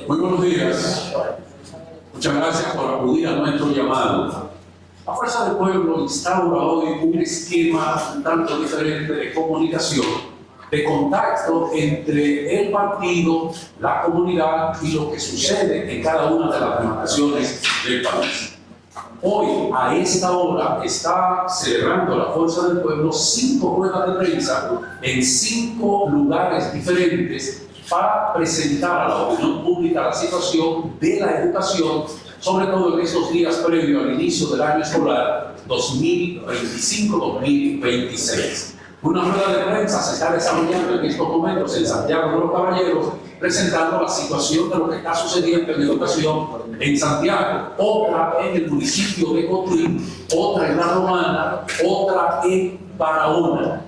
Muy buenos días. Muchas gracias por acudir a nuestro llamado. La Fuerza del Pueblo instaura hoy un esquema un tanto diferente de comunicación, de contacto entre el partido, la comunidad y lo que sucede en cada una de las demarcaciones del país. Hoy, a esta hora, está celebrando la Fuerza del Pueblo 5 ruedas de prensa en 5 lugares diferentes para presentar a la opinión pública la situación de la educación, sobre todo en estos días previos al inicio del año escolar 2025-2026. Una rueda de prensa se está desarrollando en estos momentos en Santiago de los Caballeros, presentando la situación de lo que está sucediendo en educación en Santiago, otra en el municipio de Cotuí, otra en La Romana, otra en Barahona,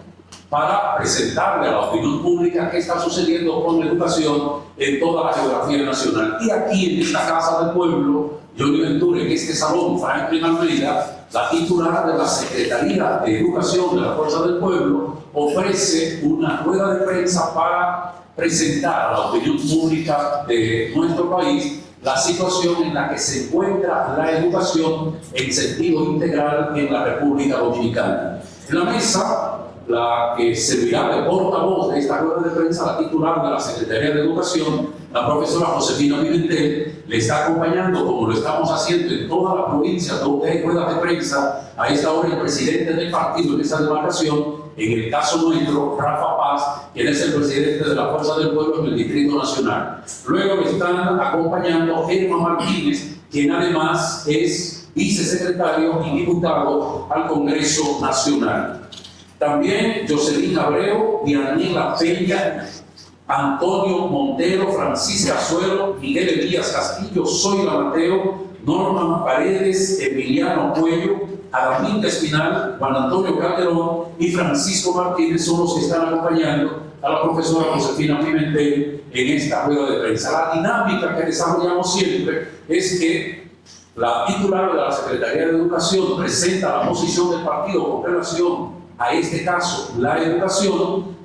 para presentarle a la opinión pública qué está sucediendo con la educación en toda la geografía nacional. Y aquí en esta Casa del Pueblo, Johnny Ventura, en este salón, Franklin Almeida, la titular de la Secretaría de Educación de la Fuerza del Pueblo, ofrece una rueda de prensa para presentar a la opinión pública de nuestro país la situación en la que se encuentra la educación en sentido integral en la República Dominicana. En la mesa, la que servirá de portavoz de esta rueda de prensa, la titular de la Secretaría de Educación, la profesora Josefina Pimentel, le está acompañando, como lo estamos haciendo en toda la provincia, donde hay ruedas de prensa, a esta hora el presidente del partido en esta demarcación, en el caso nuestro, Rafa Paz, quien es el presidente de la Fuerza del Pueblo en el Distrito Nacional. Luego le están acompañando Emma Martínez, quien además es vicesecretario y diputado al Congreso Nacional. También Jocelyn Abreu, Dianiela Peña, Antonio Montero, Francisca Azuelo, Miguel Elías Castillo, Zoila Mateo, Norma Paredes, Emiliano Cuello, Adamín Espinal, Juan Antonio Calderón y Francisco Martínez son los que están acompañando a la profesora Josefina Pimentel en esta rueda de prensa. La dinámica que desarrollamos siempre es que la titular de la Secretaría de Educación presenta la posición del partido con relación a este caso, la educación,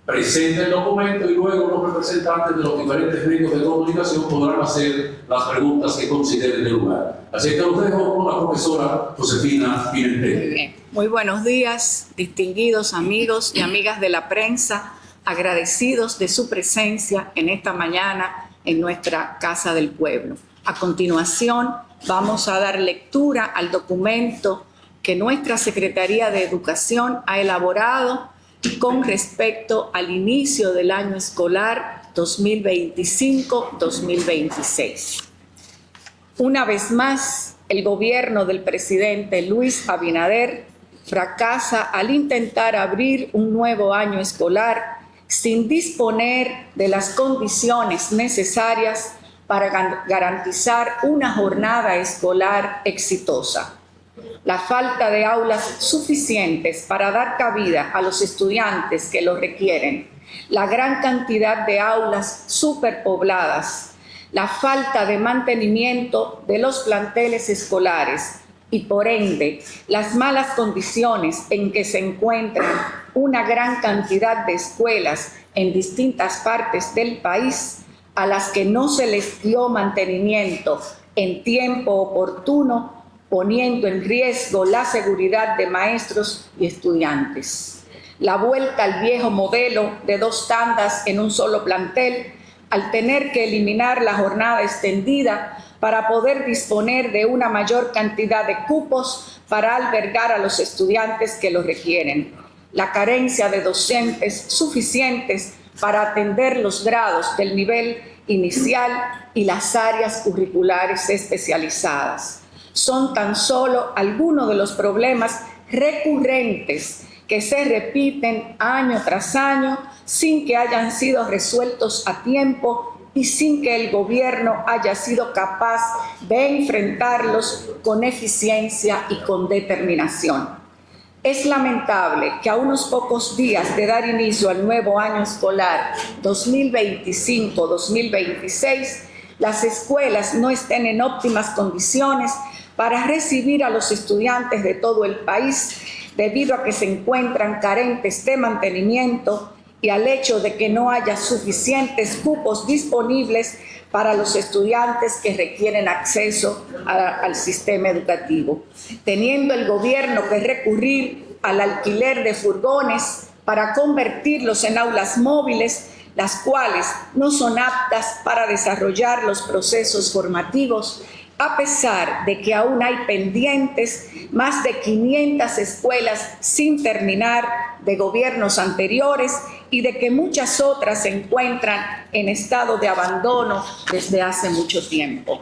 presenta el documento y luego los representantes de los diferentes medios de comunicación podrán hacer las preguntas que consideren de lugar. Así que los dejo con la profesora Josefina Pimentel. Muy buenos días, distinguidos amigos y amigas de la prensa, agradecidos de su presencia en esta mañana en nuestra Casa del Pueblo. A continuación, vamos a dar lectura al documento que nuestra Secretaría de Educación ha elaborado con respecto al inicio del año escolar 2025-2026. Una vez más, el gobierno del presidente Luis Abinader fracasa al intentar abrir un nuevo año escolar sin disponer de las condiciones necesarias para garantizar una jornada escolar exitosa. La falta de aulas suficientes para dar cabida a los estudiantes que lo requieren, la gran cantidad de aulas superpobladas, la falta de mantenimiento de los planteles escolares y, por ende, las malas condiciones en que se encuentran una gran cantidad de escuelas en distintas partes del país a las que no se les dio mantenimiento en tiempo oportuno, poniendo en riesgo la seguridad de maestros y estudiantes. La vuelta al viejo modelo de 2 tandas en un solo plantel, al tener que eliminar la jornada extendida para poder disponer de una mayor cantidad de cupos para albergar a los estudiantes que lo requieren. La carencia de docentes suficientes para atender los grados del nivel inicial y las áreas curriculares especializadas. Son tan solo algunos de los problemas recurrentes que se repiten año tras año sin que hayan sido resueltos a tiempo y sin que el gobierno haya sido capaz de enfrentarlos con eficiencia y con determinación. Es lamentable que a unos pocos días de dar inicio al nuevo año escolar 2025-2026, las escuelas no estén en óptimas condiciones para recibir a los estudiantes de todo el país, debido a que se encuentran carentes de mantenimiento y al hecho de que no haya suficientes cupos disponibles para los estudiantes que requieren acceso al sistema educativo, teniendo el gobierno que recurrir al alquiler de furgones para convertirlos en aulas móviles, las cuales no son aptas para desarrollar los procesos formativos, a pesar de que aún hay pendientes más de 500 escuelas sin terminar de gobiernos anteriores y de que muchas otras se encuentran en estado de abandono desde hace mucho tiempo.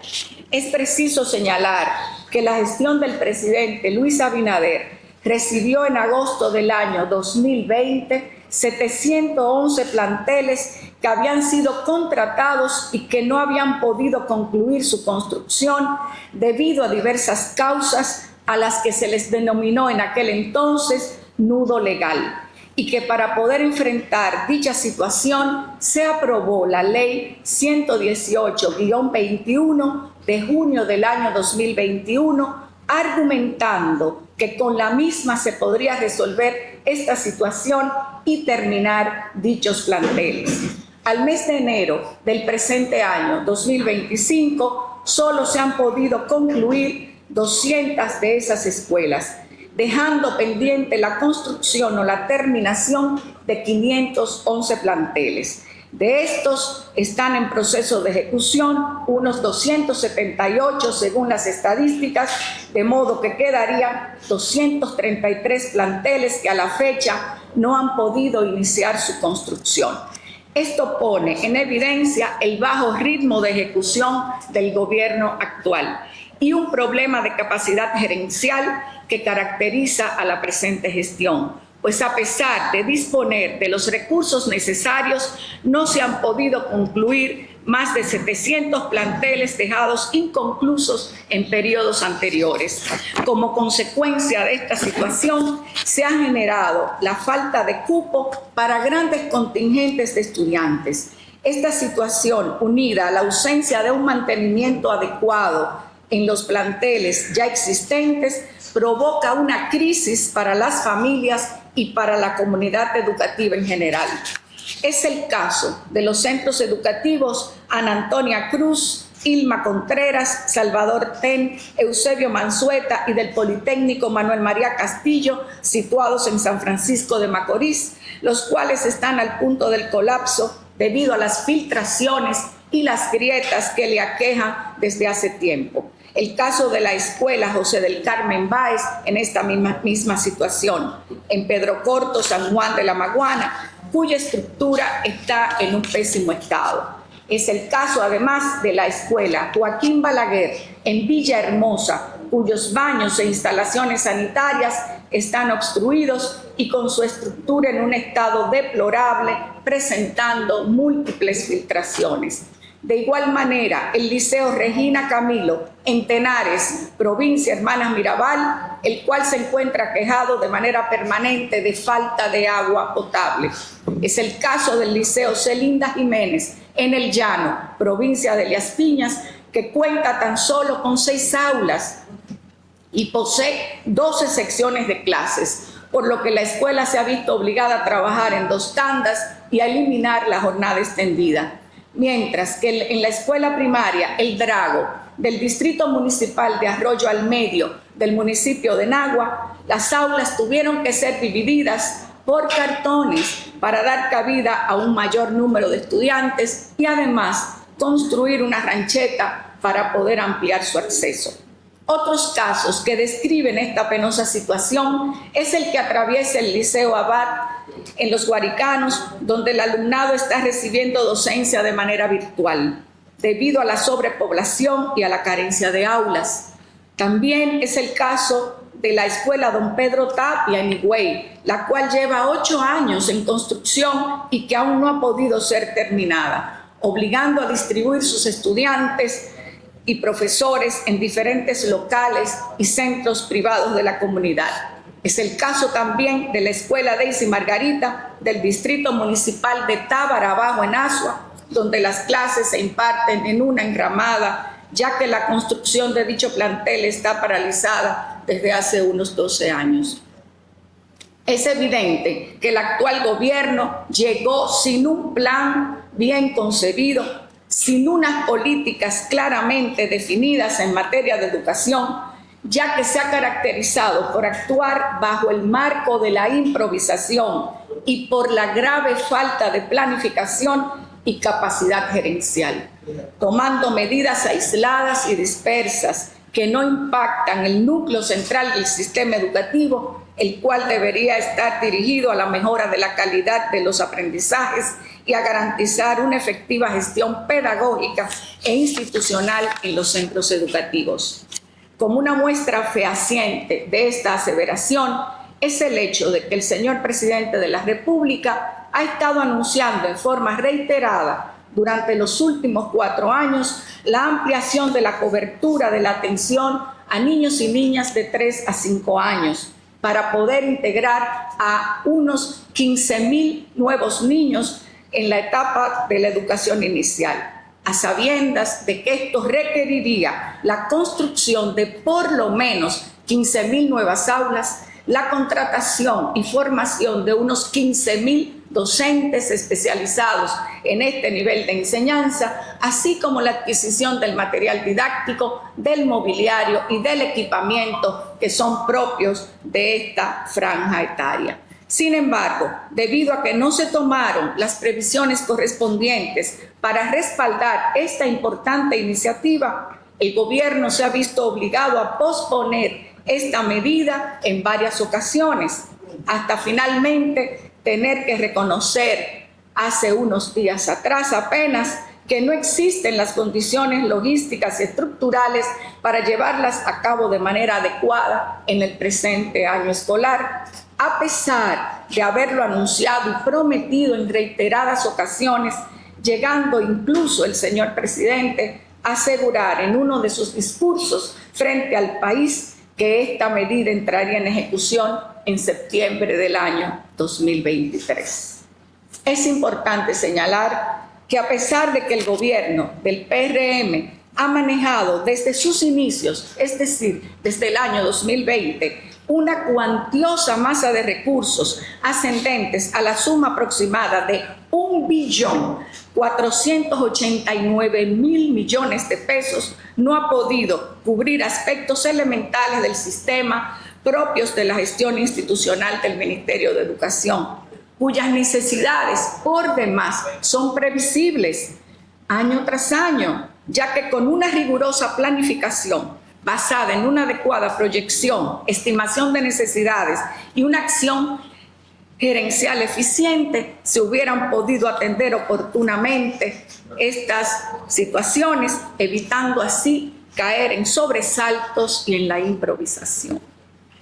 Es preciso señalar que la gestión del presidente Luis Abinader recibió en agosto del año 2020 711 planteles que habían sido contratados y que no habían podido concluir su construcción debido a diversas causas a las que se les denominó en aquel entonces nudo legal, y que para poder enfrentar dicha situación se aprobó la Ley 118-21 de junio del año 2021, argumentando que con la misma se podría resolver esta situación y terminar dichos planteles. Al mes de enero del presente año 2025, solo se han podido concluir 200 de esas escuelas, dejando pendiente la construcción o la terminación de 511 planteles. De estos están en proceso de ejecución unos 278 según las estadísticas, de modo que quedarían 233 planteles que a la fecha no han podido iniciar su construcción. Esto pone en evidencia el bajo ritmo de ejecución del gobierno actual y un problema de capacidad gerencial que caracteriza a la presente gestión, pues a pesar de disponer de los recursos necesarios, no se han podido concluir más de 700 planteles dejados inconclusos en periodos anteriores. Como consecuencia de esta situación, se ha generado la falta de cupo para grandes contingentes de estudiantes. Esta situación, unida a la ausencia de un mantenimiento adecuado en los planteles ya existentes, provoca una crisis para las familias y para la comunidad educativa en general. Es el caso de los centros educativos Ana Antonia Cruz, Ilma Contreras, Salvador Ten, Eusebio Mansueta y del Politécnico Manuel María Castillo, situados en San Francisco de Macorís, los cuales están al punto del colapso debido a las filtraciones y las grietas que le aquejan desde hace tiempo. El caso de la escuela José del Carmen Báez en esta misma situación, en Pedro Corto, San Juan de la Maguana, cuya estructura está en un pésimo estado. Es el caso además de la escuela Joaquín Balaguer en Villahermosa, cuyos baños e instalaciones sanitarias están obstruidos y con su estructura en un estado deplorable, presentando múltiples filtraciones. De igual manera, el Liceo Regina Camilo en Tenares, provincia Hermanas Mirabal, el cual se encuentra aquejado de manera permanente de falta de agua potable. Es el caso del Liceo Celinda Jiménez en El Llano, provincia de Elías Piñas, que cuenta tan solo con 6 aulas y posee 12 secciones de clases, por lo que la escuela se ha visto obligada a trabajar en 2 tandas y a eliminar la jornada extendida. Mientras que en la escuela primaria El Drago del Distrito Municipal de Arroyo al Medio del municipio de Nagua, las aulas tuvieron que ser divididas por cartones para dar cabida a un mayor número de estudiantes y además construir una rancheta para poder ampliar su acceso. Otros casos que describen esta penosa situación es el que atraviesa el Liceo Abad en Los Guaricanos, donde el alumnado está recibiendo docencia de manera virtual, debido a la sobrepoblación y a la carencia de aulas. También es el caso de la escuela Don Pedro Tapia en Higüey, la cual lleva 8 años en construcción y que aún no ha podido ser terminada, obligando a distribuir sus estudiantes y profesores en diferentes locales y centros privados de la comunidad. Es el caso también de la escuela Daisy Margarita del Distrito Municipal de Tábara Abajo en Azua, donde las clases se imparten en una enramada, ya que la construcción de dicho plantel está paralizada desde hace unos 12 años. Es evidente que el actual gobierno llegó sin un plan bien concebido sin unas políticas claramente definidas en materia de educación, ya que se ha caracterizado por actuar bajo el marco de la improvisación y por la grave falta de planificación y capacidad gerencial, tomando medidas aisladas y dispersas que no impactan el núcleo central del sistema educativo, el cual debería estar dirigido a la mejora de la calidad de los aprendizajes y a garantizar una efectiva gestión pedagógica e institucional en los centros educativos. Como una muestra fehaciente de esta aseveración es el hecho de que el señor presidente de la República ha estado anunciando en forma reiterada durante los últimos 4 años la ampliación de la cobertura de la atención a niños y niñas de 3 a 5 años para poder integrar a unos 15.000 nuevos niños en la etapa de la educación inicial, a sabiendas de que esto requeriría la construcción de por lo menos 15.000 nuevas aulas, la contratación y formación de unos 15.000 docentes especializados en este nivel de enseñanza, así como la adquisición del material didáctico, del mobiliario y del equipamiento que son propios de esta franja etaria. Sin embargo, debido a que no se tomaron las previsiones correspondientes para respaldar esta importante iniciativa, el gobierno se ha visto obligado a posponer esta medida en varias ocasiones, hasta finalmente tener que reconocer hace unos días atrás apenas que no existen las condiciones logísticas y estructurales para llevarlas a cabo de manera adecuada en el presente año escolar, a pesar de haberlo anunciado y prometido en reiteradas ocasiones, llegando incluso el señor presidente a asegurar en uno de sus discursos frente al país que esta medida entraría en ejecución en septiembre del año 2023. Es importante señalar que a pesar de que el gobierno del PRM ha manejado desde sus inicios, es decir, desde el año 2020, una cuantiosa masa de recursos ascendentes a la suma aproximada de 1.489.000 millones de pesos, no ha podido cubrir aspectos elementales del sistema propios de la gestión institucional del Ministerio de Educación, cuyas necesidades por demás son previsibles año tras año, ya que con una rigurosa planificación basada en una adecuada proyección, estimación de necesidades y una acción gerencial eficiente, se hubieran podido atender oportunamente estas situaciones, evitando así caer en sobresaltos y en la improvisación.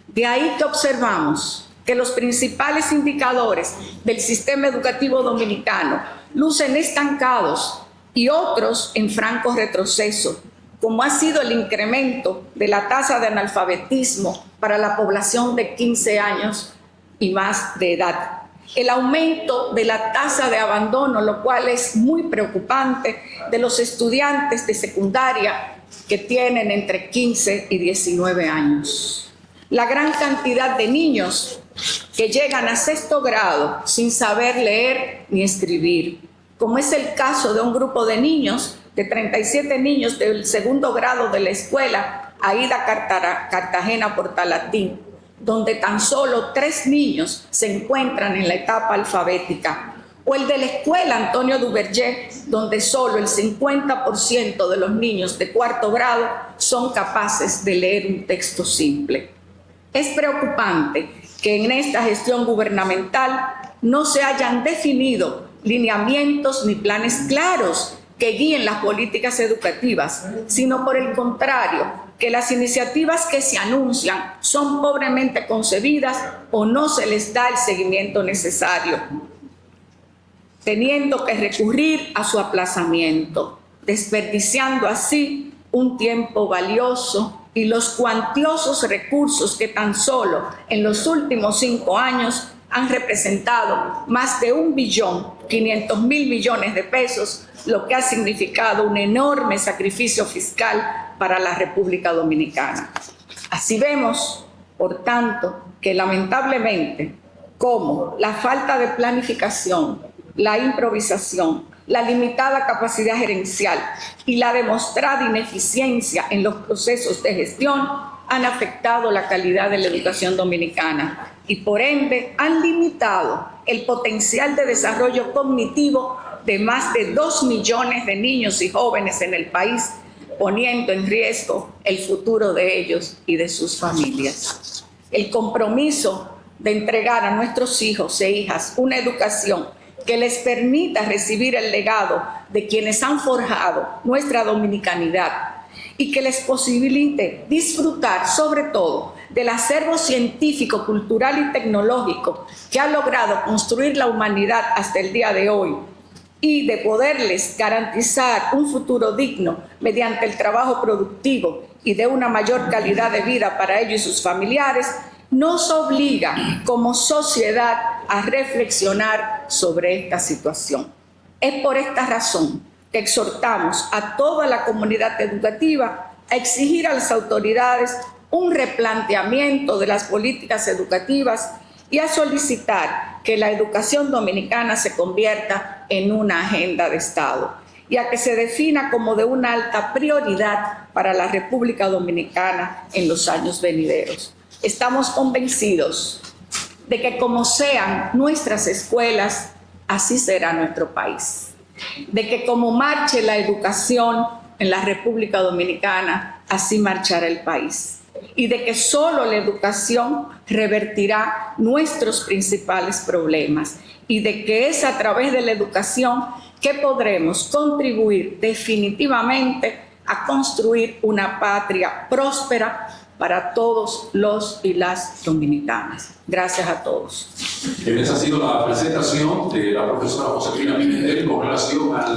De ahí que observamos que los principales indicadores del sistema educativo dominicano lucen estancados y otros en franco retroceso, como ha sido el incremento de la tasa de analfabetismo para la población de 15 años y más de edad, el aumento de la tasa de abandono, lo cual es muy preocupante, de los estudiantes de secundaria que tienen entre 15 y 19 años, la gran cantidad de niños que llegan a 6º grado sin saber leer ni escribir, como es el caso de un grupo de niños, de 37 niños del 2º grado de la escuela Aida Cartagena Portalatín, donde tan solo 3 niños se encuentran en la etapa alfabética, o el de la escuela Antonio Duvergé, donde solo el 50% de los niños de 4º grado son capaces de leer un texto simple. Es preocupante que en esta gestión gubernamental no se hayan definido lineamientos ni planes claros que guíen las políticas educativas, sino por el contrario, que las iniciativas que se anuncian son pobremente concebidas o no se les da el seguimiento necesario, teniendo que recurrir a su aplazamiento, desperdiciando así un tiempo valioso y los cuantiosos recursos que tan solo en los últimos 5 años han representado más de 1.500.000 millones de pesos, lo que ha significado un enorme sacrificio fiscal para la República Dominicana. Así vemos, por tanto, que lamentablemente, como la falta de planificación, la improvisación, la limitada capacidad gerencial y la demostrada ineficiencia en los procesos de gestión han afectado la calidad de la educación dominicana y por ende han limitado el potencial de desarrollo cognitivo de más de 2 millones de niños y jóvenes en el país, poniendo en riesgo el futuro de ellos y de sus familias. El compromiso de entregar a nuestros hijos e hijas una educación que les permita recibir el legado de quienes han forjado nuestra dominicanidad y que les posibilite disfrutar sobre todo del acervo científico, cultural y tecnológico que ha logrado construir la humanidad hasta el día de hoy y de poderles garantizar un futuro digno mediante el trabajo productivo y de una mayor calidad de vida para ellos y sus familiares, nos obliga como sociedad a reflexionar sobre esta situación. Es por esta razón que exhortamos a toda la comunidad educativa a exigir a las autoridades un replanteamiento de las políticas educativas y a solicitar que la educación dominicana se convierta en una agenda de Estado y a que se defina como de una alta prioridad para la República Dominicana en los años venideros. Estamos convencidos de que como sean nuestras escuelas, así será nuestro país. De que como marche la educación en la República Dominicana, así marchará el país. Y de que solo la educación revertirá nuestros principales problemas. Y de que es a través de la educación que podremos contribuir definitivamente a construir una patria próspera para todos los y las dominicanas. Gracias a todos. Esa ha sido la presentación de la profesora Josefina Pimentel con relación a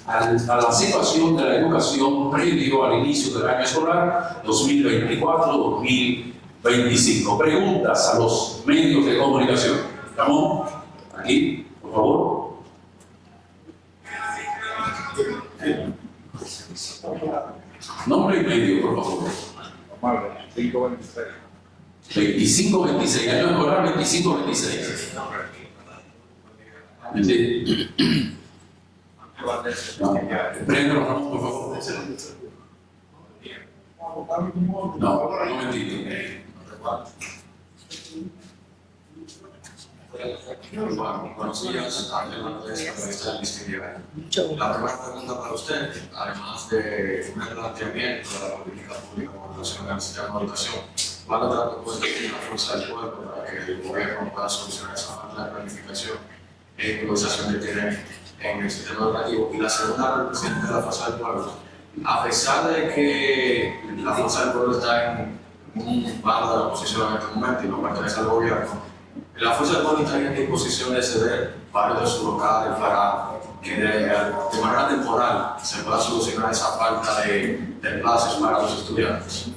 la situación de la educación previo al inicio del año escolar 2024-2025. Preguntas a los medios de comunicación. Ramón, aquí, por favor. Nombre y medio, por favor. 25-26, año escolar 25-26. Préndelo, Ramón, por favor. No, un momentito. Buenos días, la primera pregunta para usted, además de un planteamiento de la política pública con relación al sistema de educación, ¿va a tratar de poder tener la fuerza del pueblo para que el gobierno pueda solucionar esa falta de planificación e improvisación que tiene en el sistema educativo? Y la segunda, el presidente de la fuerza del pueblo, a pesar de que la fuerza del pueblo está en un bando de la oposición en este momento y no pertenece al gobierno, la fuerza del pueblo está en disposición de ceder varios de sus locales para que de manera temporal se pueda solucionar esa falta de clases para los estudiantes.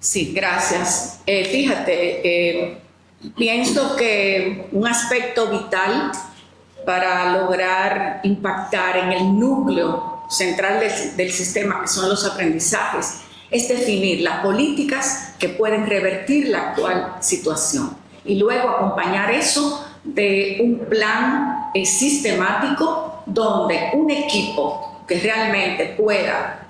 Sí, gracias. Fíjate, pienso que un aspecto vital para lograr impactar en el núcleo central del sistema, que son los aprendizajes, es definir las políticas que pueden revertir la actual situación y luego acompañar eso de un plan sistemático donde un equipo que realmente pueda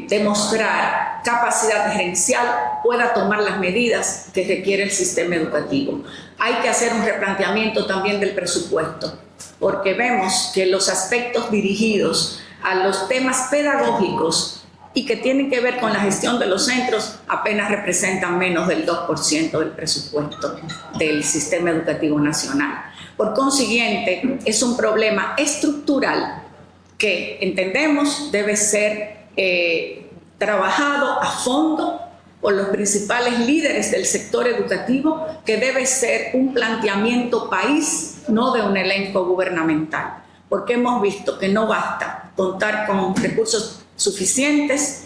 demostrar capacidad gerencial pueda tomar las medidas que requiere el sistema educativo. Hay que hacer un replanteamiento también del presupuesto, porque vemos que los aspectos dirigidos a los temas pedagógicos y que tienen que ver con la gestión de los centros apenas representan menos del 2% del presupuesto del sistema educativo nacional. Por consiguiente, es un problema estructural que entendemos debe ser trabajado a fondo por los principales líderes del sector educativo, que debe ser un planteamiento país, no de un elenco gubernamental, porque hemos visto que no basta contar con recursos suficientes,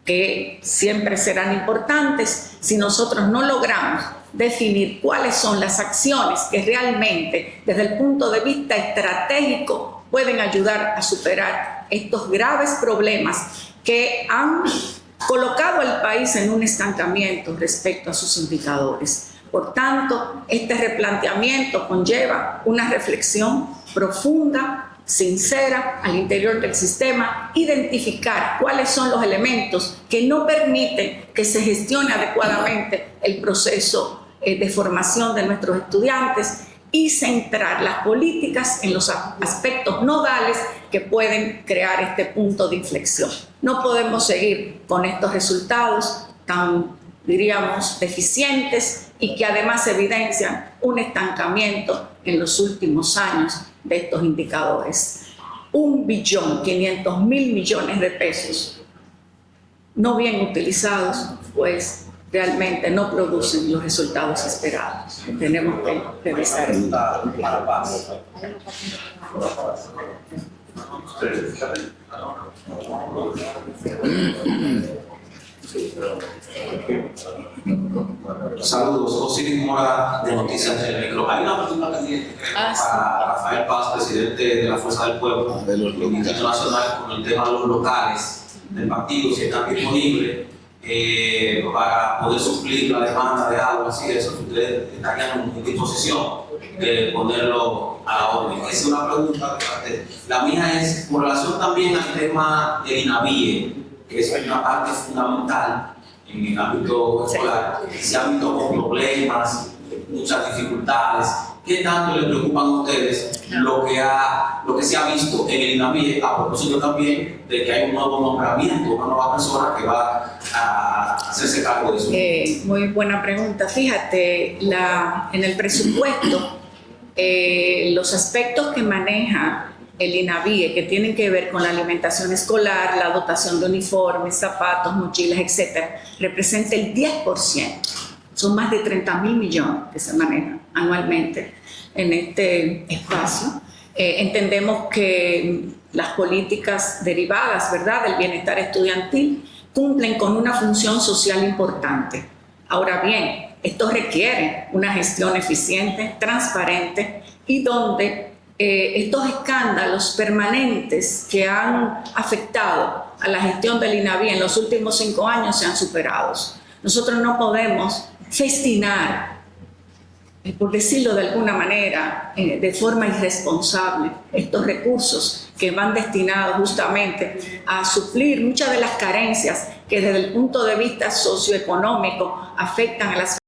que siempre serán importantes, si nosotros no logramos definir cuáles son las acciones que realmente, desde el punto de vista estratégico, pueden ayudar a superar estos graves problemas que han colocado al país en un estancamiento respecto a sus indicadores. Por tanto, este replanteamiento conlleva una reflexión profunda, sincera al interior del sistema, identificar cuáles son los elementos que no permiten que se gestione adecuadamente el proceso de formación de nuestros estudiantes y centrar las políticas en los aspectos nodales que pueden crear este punto de inflexión. No podemos seguir con estos resultados tan, diríamos, deficientes y que además evidencian un estancamiento en los últimos años de estos indicadores. 1.500.000 millones de pesos no bien utilizados, pues realmente no producen los resultados esperados. Tenemos que revisar esto. Saludos, Osiris Mora de Noticias del Micro. Hay una pregunta pendiente para Rafael Paz, presidente de la Fuerza del Pueblo, del Instituto Nacional, con el tema de los locales del partido, si están disponibles para poder suplir la demanda de agua, y eso, ustedes estarían en disposición de ponerlo a la orden. Esa es una pregunta de parte. La mía es con relación también al tema del INAVIE, que es una parte fundamental en el ámbito escolar, se ha visto con problemas, muchas dificultades. ¿Qué tanto les preocupan a ustedes lo que se ha visto en el INAVIE, a propósito también de que hay un nuevo nombramiento, una nueva persona que va a hacerse cargo de eso? Muy buena pregunta. Fíjate, en el presupuesto, los aspectos que maneja el INAVIE, que tienen que ver con la alimentación escolar, la dotación de uniformes, zapatos, mochilas, etcétera, representa el 10%. Son más de 30.000 millones que se manejan anualmente en este espacio. Entendemos que las políticas derivadas, ¿verdad?, del bienestar estudiantil cumplen con una función social importante. Ahora bien, esto requiere una gestión eficiente, transparente y donde estos escándalos permanentes que han afectado a la gestión del INAVIE en los últimos 5 años sean superados. Nosotros no podemos festinar, por decirlo de alguna manera, de forma irresponsable, estos recursos que van destinados justamente a suplir muchas de las carencias que desde el punto de vista socioeconómico afectan a las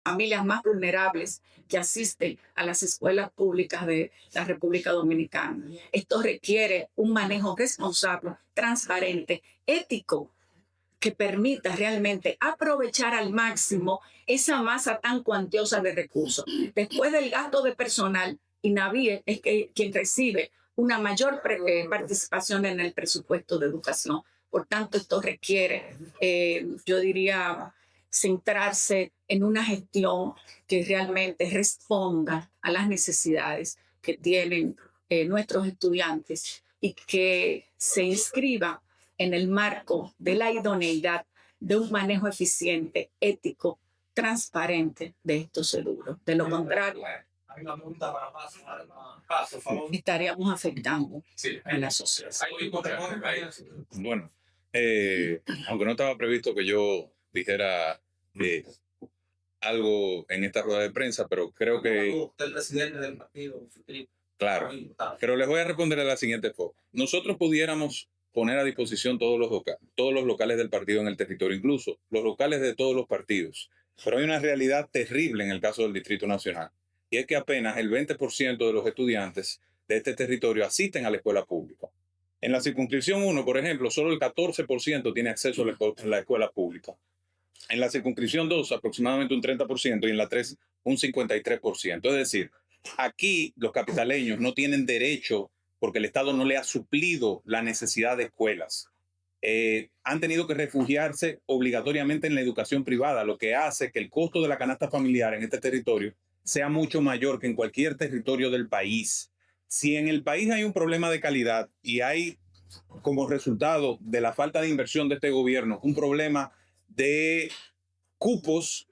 familias más vulnerables que asisten a las escuelas públicas de la República Dominicana. Esto requiere un manejo responsable, transparente, ético, que permita realmente aprovechar al máximo esa masa tan cuantiosa de recursos. Después del gasto de personal, INAVIE es quien recibe una mayor participación en el presupuesto de educación. Por tanto, esto requiere, yo diría, centrarse en una gestión que realmente responda a las necesidades que tienen nuestros estudiantes y que se inscriba en el marco de la idoneidad de un manejo eficiente, ético, transparente de estos seguros. De lo contrario, Hay una pregunta para Paz, por favor. estaríamos afectando a la sociedad. Bueno, aunque no estaba previsto que yo dijera algo en esta rueda de prensa, pero creo que... Usted es el presidente del partido. Claro, pero les voy a responder de la siguiente forma. Nosotros pudiéramos poner a disposición todos los locales del partido en el territorio, incluso los locales de todos los partidos. Pero hay una realidad terrible en el caso del Distrito Nacional, y es que apenas el 20% de los estudiantes de este territorio asisten a la escuela pública. En la circunscripción 1, por ejemplo, solo el 14% tiene acceso a la escuela pública. En la circunscripción 2, aproximadamente un 30%, y en la 3, un 53%. Es decir, aquí los capitaleños no tienen derecho porque el Estado no le ha suplido la necesidad de escuelas. Han tenido que refugiarse obligatoriamente en la educación privada, lo que hace que el costo de la canasta familiar en este territorio sea mucho mayor que en cualquier territorio del país. Si en el país hay un problema de calidad y hay como resultado de la falta de inversión de este gobierno un problema de cupos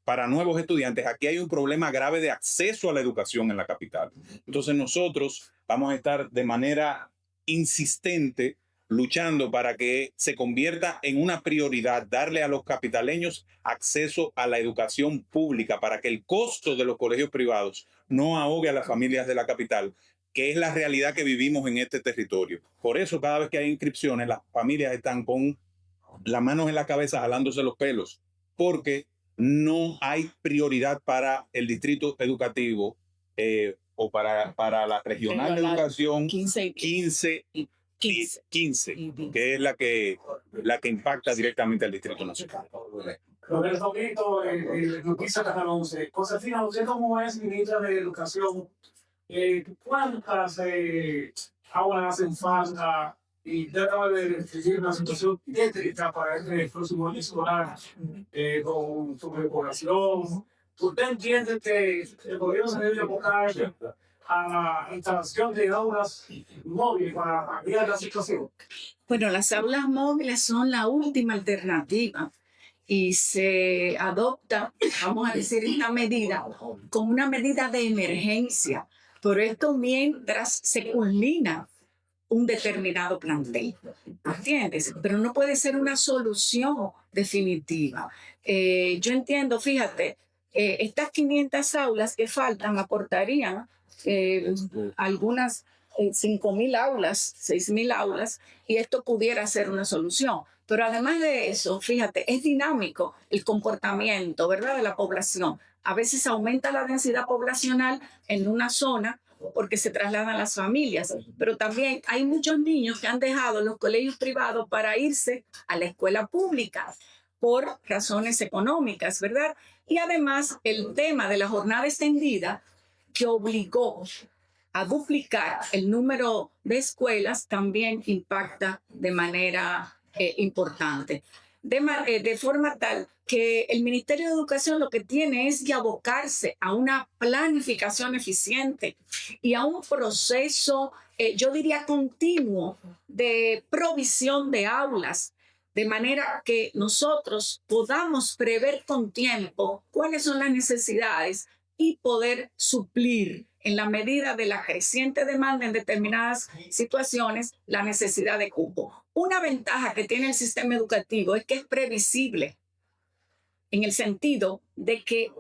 para nuevos estudiantes, aquí hay un problema grave de acceso a la educación en la capital. Entonces nosotros vamos a estar de manera insistente luchando para que se convierta en una prioridad darle a los capitaleños acceso a la educación pública para que el costo de los colegios privados no ahogue a las familias de la capital que es la realidad que vivimos en este territorio. Por eso cada vez que hay inscripciones, las familias están con las manos en la cabeza jalándose los pelos, porque no hay prioridad para el distrito educativo o para la regional de educación 15, que es la que impacta directamente al Distrito Nacional. Roberto Brito, Noticia Canal 11. Josefina, usted como es ministra de Educación, ¿cuántas aulas hacen falta? Y ya acaba de decir una situación tétrica para este próximo año escolar con sobrepoblación. ¿Usted entiende que el gobierno se debe abocar a la instalación de aulas móviles para cambiar la situación? Bueno, las aulas móviles son la última alternativa y se adopta, vamos a decir, esta medida como una medida de emergencia. Por esto, mientras se culmina un determinado plantel, ¿entiendes? Pero no puede ser una solución definitiva. Yo entiendo, fíjate, estas 500 aulas que faltan aportarían algunas 5.000 aulas, 6.000 aulas, y esto pudiera ser una solución. Pero además de eso, fíjate, es dinámico el comportamiento, ¿verdad?, de la población. A veces aumenta la densidad poblacional en una zona porque se trasladan las familias, pero también hay muchos niños que han dejado los colegios privados para irse a la escuela pública por razones económicas, ¿verdad? Y además el tema de la jornada extendida que obligó a duplicar el número de escuelas también impacta de manera importante. De forma tal que el Ministerio de Educación lo que tiene es que abocarse a una planificación eficiente y a un proceso, yo diría, continuo de provisión de aulas, de manera que nosotros podamos prever con tiempo cuáles son las necesidades y poder suplir en la medida de la creciente demanda en determinadas situaciones la necesidad de cupo. Una ventaja que tiene el sistema educativo es que es previsible en el sentido de que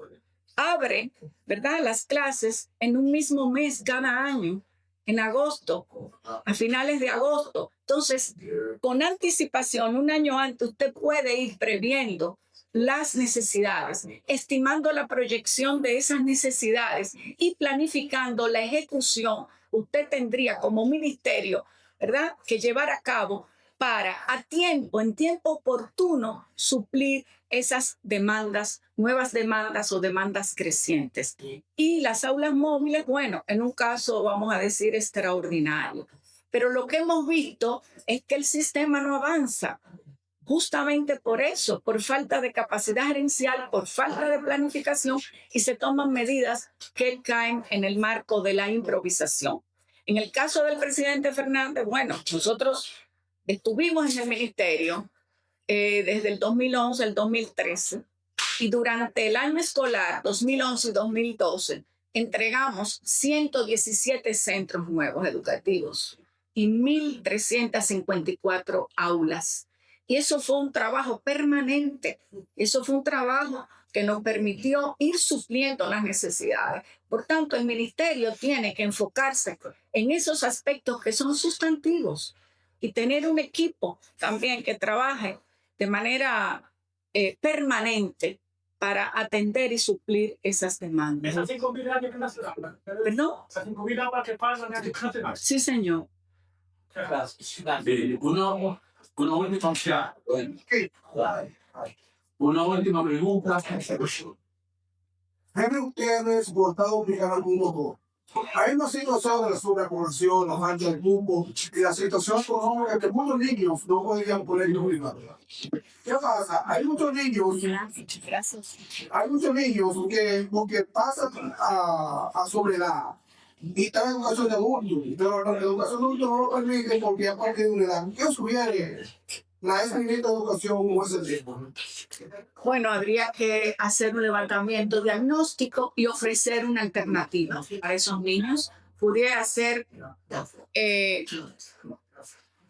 abre, ¿verdad?, las clases en un mismo mes cada año, en agosto, a finales de agosto. Entonces, con anticipación, un año antes, usted puede ir previendo las necesidades, estimando la proyección de esas necesidades y planificando la ejecución. Usted tendría como ministerio, ¿verdad?, que llevar a cabo para en tiempo oportuno, suplir esas demandas, nuevas demandas o demandas crecientes. Y las aulas móviles, bueno, en un caso, vamos a decir, extraordinario. Pero lo que hemos visto es que el sistema no avanza. Justamente por eso, por falta de capacidad gerencial, por falta de planificación, y se toman medidas que caen en el marco de la improvisación. En el caso del presidente Fernández, bueno, nosotros estuvimos en el ministerio desde el 2011 al 2013 y durante el año escolar 2011 y 2012 entregamos 117 centros nuevos educativos y 1.354 aulas. Y eso fue un trabajo permanente, eso fue un trabajo que nos permitió ir supliendo las necesidades. Por tanto, el ministerio tiene que enfocarse en esos aspectos que son sustantivos y tener un equipo también que trabaje de manera permanente para atender y suplir esas demandas. ¿Esas 5.000 años que nacional? ¿Perdón? ¿Esas 5.000 años que pasan en el nacional? Sí, señor. Una última pregunta. ¿Deben ustedes votado obligar algún voto? Hay una situación de la sobrepoblación, la falta de cupo y la situación económica que muchos niños no podían colegio privado. ¿Qué pasa? Hay muchos niños que pasan a soledad y están en educación de adultos, pero la educación de adultos no lo permite porque a partir de una edad. ¿Qué sugiere la exministra de Educación o ese tema? Bueno, habría que hacer un levantamiento diagnóstico y ofrecer una alternativa a esos niños. Pudiera ser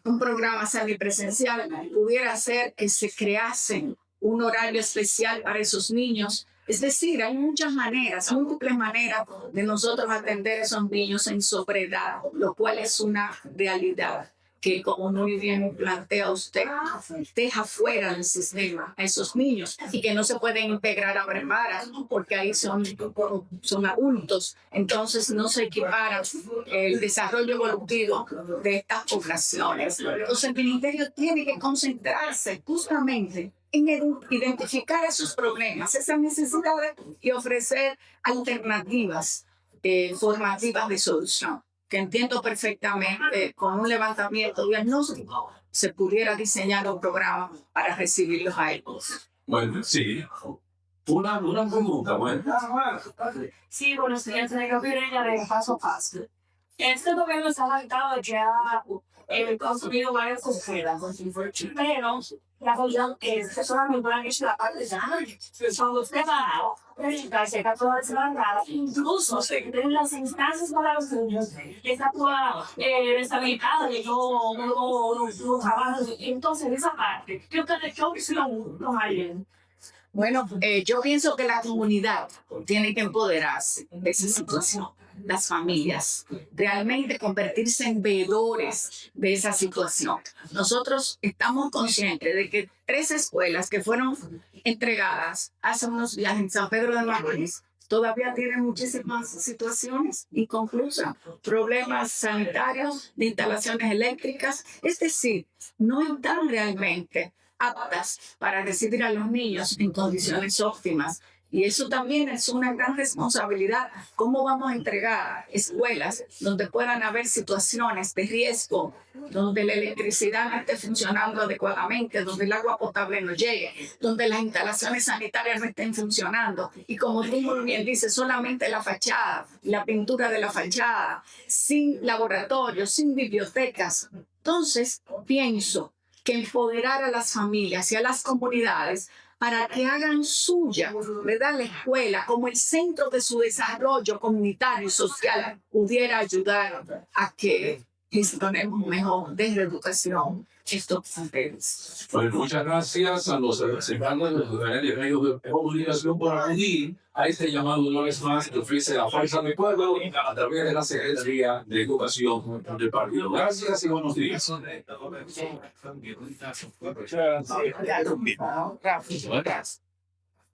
un programa semipresencial, pudiera ser que se crease un horario especial para esos niños Es decir, hay muchas maneras, múltiples maneras de nosotros atender a esos niños en sobriedad, lo cual es una realidad que, como muy bien plantea usted, deja fuera del sistema a esos niños y que no se pueden integrar a Bremara porque ahí son adultos, entonces no se equipara el desarrollo evolutivo de estas poblaciones. Entonces el ministerio tiene que concentrarse justamente en identificar esos problemas, esas necesidades y ofrecer alternativas formativas de solución, que entiendo perfectamente, con un levantamiento diagnóstico se pudiera diseñar un programa para recibirlos a ellos. Bueno, sí. Una pregunta, bueno. Sí, buenos días, soy Gabriela de Paso a Paso. Este gobierno está adaptado ya construido varias escuelas, pero la realidad es que solamente han hecho la parte de son los preparados, se toda desbandada, incluso en las instancias para los niños, está toda deshabilitada y no trabaja. Entonces, esa parte, ¿qué opción hay? Bueno, yo pienso que la comunidad tiene que empoderarse de esa situación. Las familias, realmente convertirse en veedores de esa situación. Nosotros estamos conscientes de que 3 escuelas que fueron entregadas hace unos días en San Pedro de Macorís todavía tienen muchísimas situaciones inconclusas, problemas sanitarios, de instalaciones eléctricas, es decir, no están realmente aptas para recibir a los niños en condiciones óptimas. Y eso también es una gran responsabilidad. ¿Cómo vamos a entregar escuelas donde puedan haber situaciones de riesgo, donde la electricidad no esté funcionando adecuadamente, donde el agua potable no llegue, donde las instalaciones sanitarias no estén funcionando? Y como tú muy bien dices, solamente la fachada, la pintura de la fachada, sin laboratorios, sin bibliotecas. Entonces, pienso que empoderar a las familias y a las comunidades para que hagan suya, ¿verdad?, la escuela como el centro de su desarrollo comunitario y social, pudiera ayudar a que gestionemos mejor desde educación estos papeles. Pues muchas gracias a los representantes de los medios de comunicación por acudir a este llamado una vez más que ofrece la Fuerza del Pueblo a través de la Secretaría de Educación del Partido. Gracias y buenos días. Gracias.